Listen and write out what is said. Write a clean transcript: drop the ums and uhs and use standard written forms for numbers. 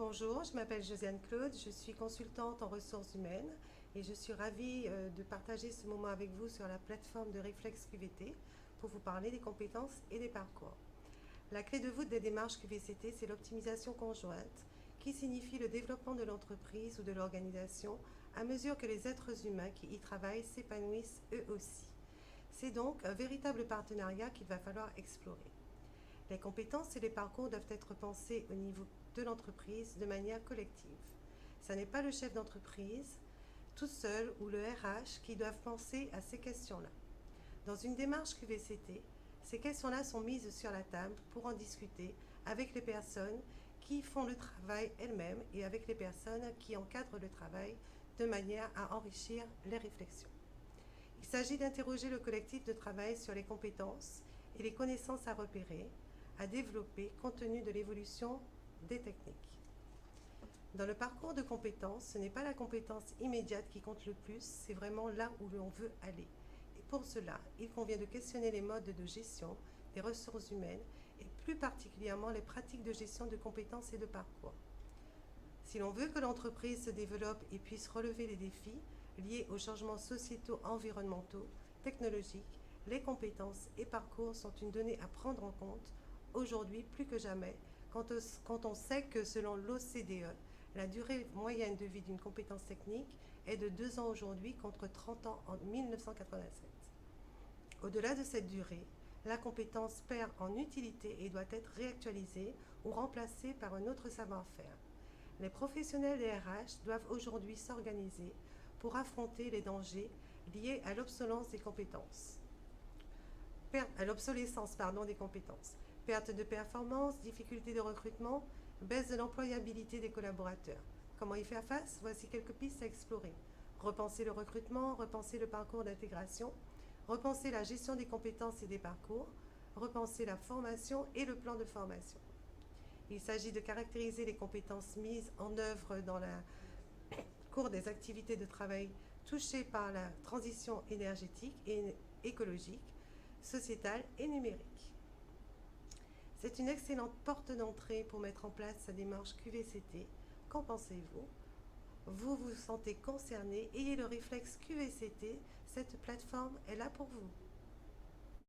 Bonjour, je m'appelle Josiane Claude, je suis consultante en ressources humaines et je suis ravie de partager ce moment avec vous sur la plateforme de Réflexe QVT pour vous parler des compétences et des parcours. La clé de voûte des démarches QVCT, c'est l'optimisation conjointe, qui signifie le développement de l'entreprise ou de l'organisation à mesure que les êtres humains qui y travaillent s'épanouissent eux aussi. C'est donc un véritable partenariat qu'il va falloir explorer. Les compétences et les parcours doivent être pensés au niveau de l'entreprise de manière collective. Ce n'est pas le chef d'entreprise tout seul ou le RH qui doivent penser à ces questions-là. Dans une démarche QVCT, ces questions-là sont mises sur la table pour en discuter avec les personnes qui font le travail elles-mêmes et avec les personnes qui encadrent le travail de manière à enrichir les réflexions. Il s'agit d'interroger le collectif de travail sur les compétences et les connaissances à repérer, à développer compte tenu de l'évolution des techniques. Dans le parcours de compétences, ce n'est pas la compétence immédiate qui compte le plus, c'est vraiment là où l'on veut aller. Et pour cela, il convient de questionner les modes de gestion des ressources humaines et plus particulièrement les pratiques de gestion de compétences et de parcours. Si l'on veut que l'entreprise se développe et puisse relever les défis liés aux changements sociétaux, environnementaux, technologiques, les compétences et parcours sont une donnée à prendre en compte aujourd'hui plus que jamais quand on sait que selon l'OCDE, la durée moyenne de vie d'une compétence technique est de 2 ans aujourd'hui contre 30 ans en 1987. Au-delà de cette durée, la compétence perd en utilité et doit être réactualisée ou remplacée par un autre savoir-faire. Les professionnels des RH doivent aujourd'hui s'organiser pour affronter les dangers liés à l'obsolescence des compétences. Des compétences. Perte de performance, difficultés de recrutement, baisse de l'employabilité des collaborateurs. Comment y faire face? Voici quelques pistes à explorer. Repenser le recrutement, repenser le parcours d'intégration, repenser la gestion des compétences et des parcours, repenser la formation et le plan de formation. Il s'agit de caractériser les compétences mises en œuvre dans le cours des activités de travail touchées par la transition énergétique et écologique, sociétale et numérique. C'est une excellente porte d'entrée pour mettre en place sa démarche QVCT. Qu'en pensez-vous? Vous vous sentez concerné? Ayez le réflexe QVCT, cette plateforme est là pour vous.